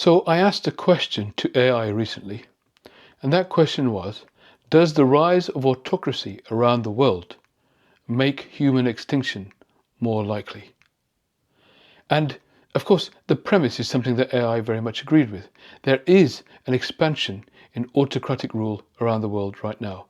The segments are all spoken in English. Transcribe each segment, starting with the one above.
So I asked a question to AI recently, and that question was, does the rise of autocracy around the world make human extinction more likely? And of course, the premise is something that AI very much agreed with. There is an expansion in autocratic rule around the world right now.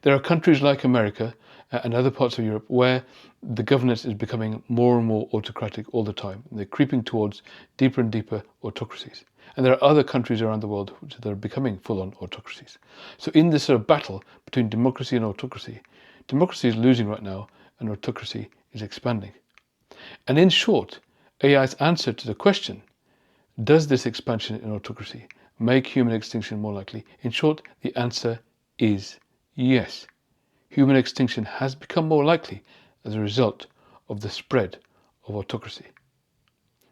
There are countries like America and other parts of Europe where the governance is becoming more and more autocratic all the time. They're creeping towards deeper and deeper autocracies. And there are other countries around the world which are becoming full-on autocracies. So in this sort of battle between democracy and autocracy, democracy is losing right now and autocracy is expanding. And in short, AI's answer to the question, does this expansion in autocracy make human extinction more likely? In short, the answer is yes. Human extinction has become more likely as a result of the spread of autocracy.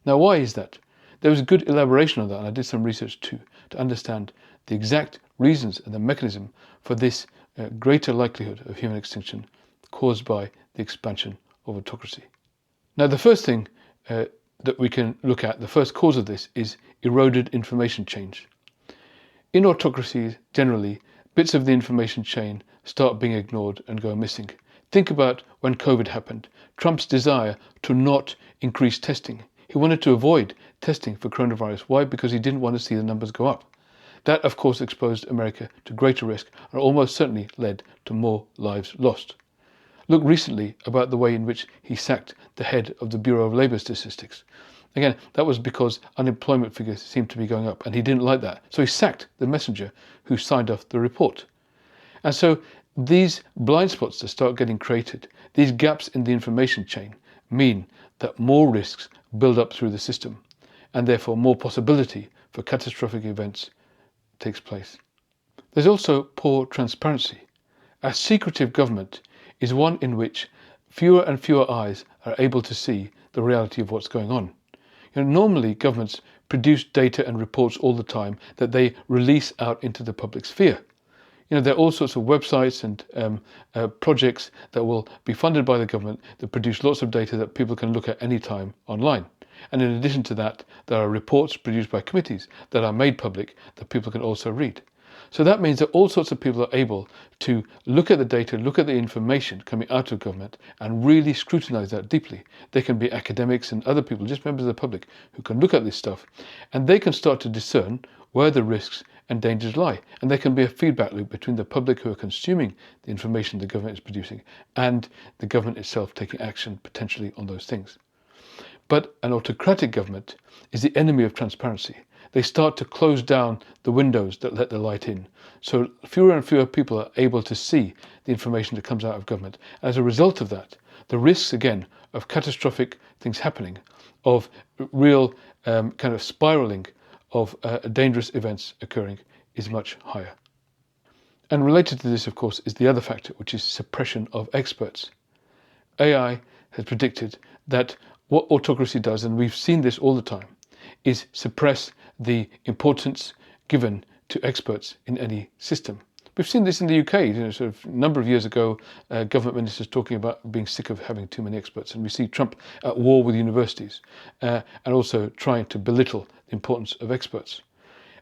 Now, why is that? There was a good elaboration on that, and I did some research too, to understand the exact reasons and the mechanism for this greater likelihood of human extinction caused by the expansion of autocracy. Now, the first thing that we can look at, the first cause of this, is eroded information chains. In autocracies, generally, bits of the information chain start being ignored and go missing. Think about when COVID happened, Trump's desire to not increase testing. He wanted to avoid testing for coronavirus. Why? Because he didn't want to see the numbers go up. That, of course, exposed America to greater risk and almost certainly led to more lives lost. Look recently about the way in which he sacked the head of the Bureau of Labour Statistics. Again, that was because unemployment figures seemed to be going up and he didn't like that. So he sacked the messenger who signed off the report. And so these blind spots that start getting created, these gaps in the information chain, mean that more risks build up through the system and therefore more possibility for catastrophic events takes place. There's also poor transparency. A secretive government is one in which fewer and fewer eyes are able to see the reality of what's going on. Normally governments produce data and reports all the time that they release out into the public sphere. There are all sorts of websites and projects that will be funded by the government that produce lots of data that people can look at any time online. And in addition to that, there are reports produced by committees that are made public that people can also read. So that means that all sorts of people are able to look at the data, look at the information coming out of government and really scrutinize that deeply. They can be academics and other people, just members of the public, who can look at this stuff and they can start to discern where the risks and dangers lie. And there can be a feedback loop between the public who are consuming the information the government is producing and the government itself taking action potentially on those things. But an autocratic government is the enemy of transparency. They start to close down the windows that let the light in. So fewer and fewer people are able to see the information that comes out of government. As a result of that, the risks, again, of catastrophic things happening, of real kind of spiraling of dangerous events occurring is much higher. And related to this, of course, is the other factor, which is suppression of experts. AI has predicted that what autocracy does, and we've seen this all the time, is suppress the importance given to experts in any system. We've seen this in the UK, sort of a number of years ago, government ministers talking about being sick of having too many experts. And we see Trump at war with universities and also trying to belittle the importance of experts.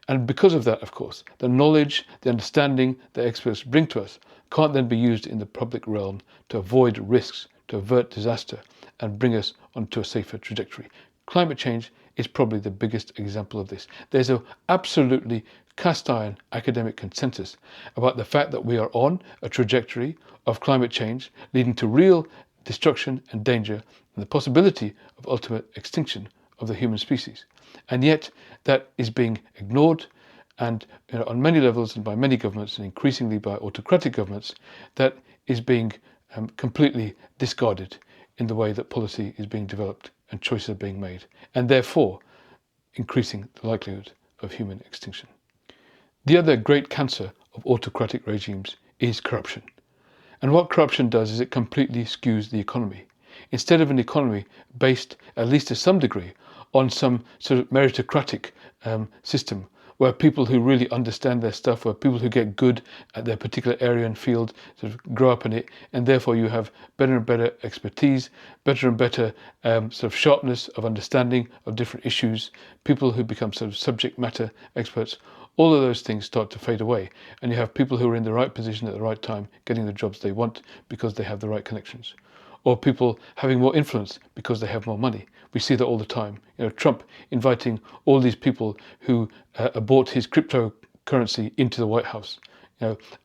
And because of that, of course, the knowledge, the understanding that experts bring to us can't then be used in the public realm to avoid risks, to avert disaster and bring us onto a safer trajectory. Climate change is probably the biggest example of this. There's an absolutely cast iron academic consensus about the fact that we are on a trajectory of climate change leading to real destruction and danger and the possibility of ultimate extinction of the human species. And yet that is being ignored and on many levels and by many governments and increasingly by autocratic governments, that is being completely discarded in the way that policy is being developed and choices are being made, and therefore increasing the likelihood of human extinction. The other great cancer of autocratic regimes is corruption. And what corruption does is it completely skews the economy. Instead of an economy based, at least to some degree, on some sort of meritocratic system where people who really understand their stuff, where people who get good at their particular area and field sort of grow up in it, and therefore you have better and better expertise, better and better sort of sharpness of understanding of different issues, people who become sort of subject matter experts. All of those things start to fade away, and you have people who are in the right position at the right time getting the jobs they want because they have the right connections, or people having more influence because they have more money. We see that all the time. Trump inviting all these people who bought his cryptocurrency into the White House.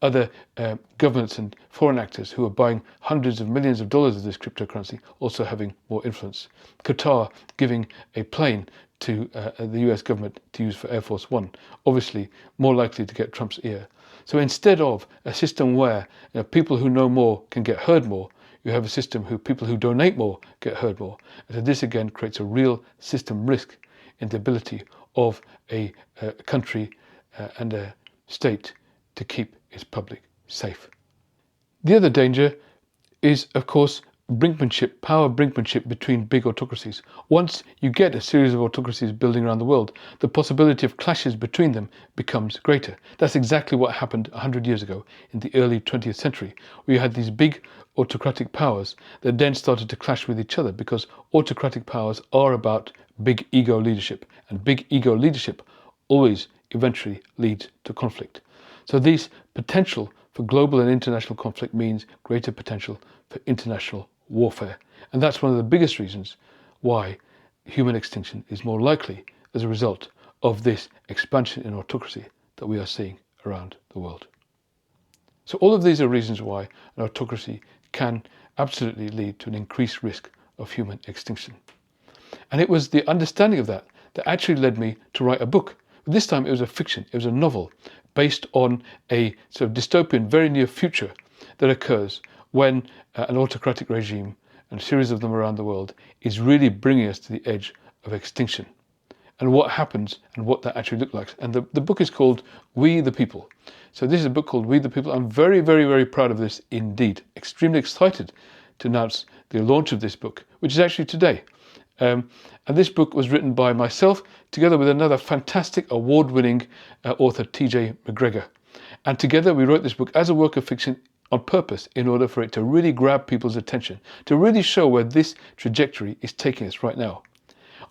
Other governments and foreign actors who are buying hundreds of millions of dollars of this cryptocurrency also having more influence. Qatar giving a plane to the US government to use for Air Force One, obviously more likely to get Trump's ear. So instead of a system where people who know more can get heard more, you have a system where people who donate more get heard more. And so this again creates a real system risk in the ability of a country and a state to keep its public safe. The other danger is, of course, brinkmanship, power brinkmanship between big autocracies. Once you get a series of autocracies building around the world, the possibility of clashes between them becomes greater. That's exactly what happened 100 years ago in the early 20th century, where you had these big autocratic powers that then started to clash with each other, because autocratic powers are about big ego leadership, and big ego leadership always eventually leads to conflict. So this potential for global and international conflict means greater potential for international warfare. And that's one of the biggest reasons why human extinction is more likely as a result of this expansion in autocracy that we are seeing around the world. So all of these are reasons why an autocracy can absolutely lead to an increased risk of human extinction. And it was the understanding of that that actually led me to write a book. But this time it was a fiction, it was a novel based on a sort of dystopian, very near future that occurs when an autocratic regime, and a series of them around the world, is really bringing us to the edge of extinction. And what happens and what that actually looks like. And the book is called We the People. So this is a book called We the People. I'm very, very, very proud of this indeed. Extremely excited to announce the launch of this book, which is actually today. And this book was written by myself together with another fantastic award-winning author, TJ McGregor. And together we wrote this book as a work of fiction on purpose in order for it to really grab people's attention, to really show where this trajectory is taking us right now.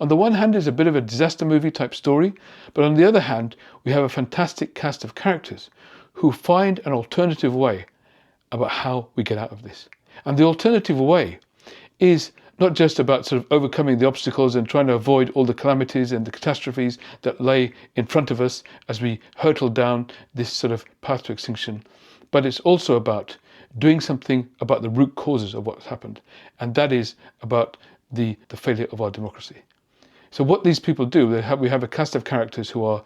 On the one hand, it's a bit of a disaster movie type story, but on the other hand, we have a fantastic cast of characters who find an alternative way about how we get out of this. And the alternative way is not just about sort of overcoming the obstacles and trying to avoid all the calamities and the catastrophes that lay in front of us as we hurtle down this sort of path to extinction, but it's also about doing something about the root causes of what's happened, and that is about the failure of our democracy. So what these people do, we have a cast of characters who are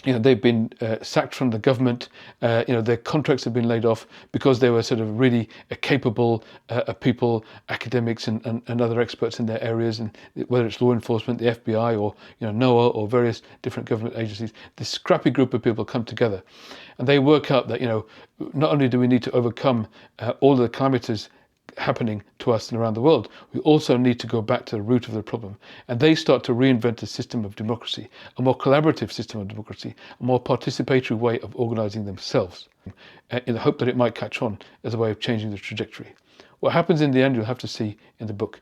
they've been sacked from the government. Their contracts have been laid off because they were sort of really capable people, academics and other experts in their areas, and whether it's law enforcement, the FBI, or NOAA, or various different government agencies. This scrappy group of people come together, and they work out that not only do we need to overcome all of the calamities happening to us and around the world, we also need to go back to the root of the problem. And they start to reinvent a system of democracy, a more collaborative system of democracy, a more participatory way of organizing themselves, in the hope that it might catch on as a way of changing the trajectory. What happens in the end, you'll have to see in the book.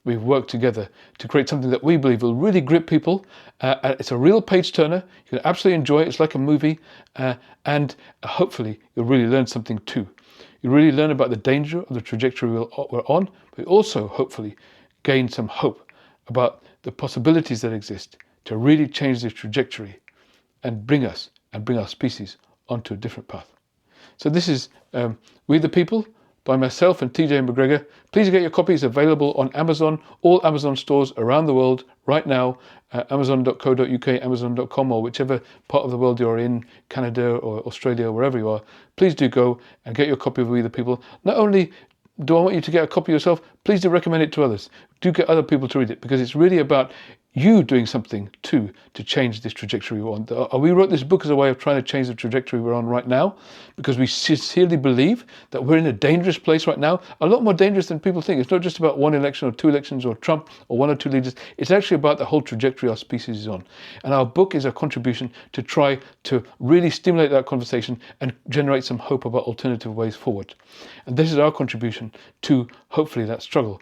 We've worked together to create something that we believe will really grip people. It's a real page turner. You can absolutely enjoy it. It's like a movie, and hopefully you'll really learn something too. You really learn about the danger of the trajectory we're on, but you also hopefully gain some hope about the possibilities that exist to really change this trajectory and bring us and bring our species onto a different path. So this is We the People by myself and TJ McGregor. Please get your copies available on Amazon, all Amazon stores around the world right now, amazon.co.uk, amazon.com, or whichever part of the world you're in, Canada or Australia, wherever you are. Please do go and get your copy of We the People. Not only do I want you to get a copy yourself, please do recommend it to others. Do get other people to read it, because it's really about you doing something too to change this trajectory we're on? We wrote this book as a way of trying to change the trajectory we're on right now, because we sincerely believe that we're in a dangerous place right now, a lot more dangerous than people think. It's not just about one election or two elections or Trump or one or two leaders. It's actually about the whole trajectory our species is on. And our book is a contribution to try to really stimulate that conversation and generate some hope about alternative ways forward. And this is our contribution to hopefully that struggle.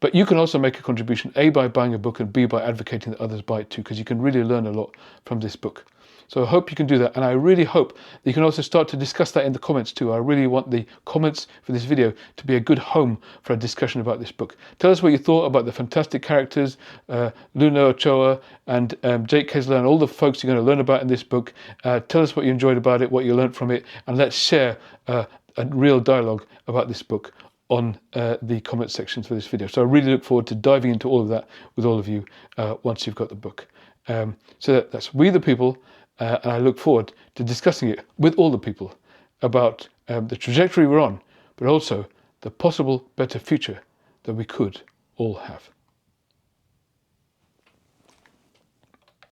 But you can also make a contribution, A, by buying a book, and B, by advocating that others buy it too, because you can really learn a lot from this book. So I hope you can do that, and I really hope that you can also start to discuss that in the comments too. I really want the comments for this video to be a good home for a discussion about this book. Tell us what you thought about the fantastic characters, Luna Ochoa and Jake Kessler, and all the folks you're going to learn about in this book. Tell us what you enjoyed about it, what you learned from it, and let's share a real dialogue about this book on the comment sections for this video. So I really look forward to diving into all of that with all of you once you've got the book. So that's We the People, and I look forward to discussing it with all the people about the trajectory we're on, but also the possible better future that we could all have.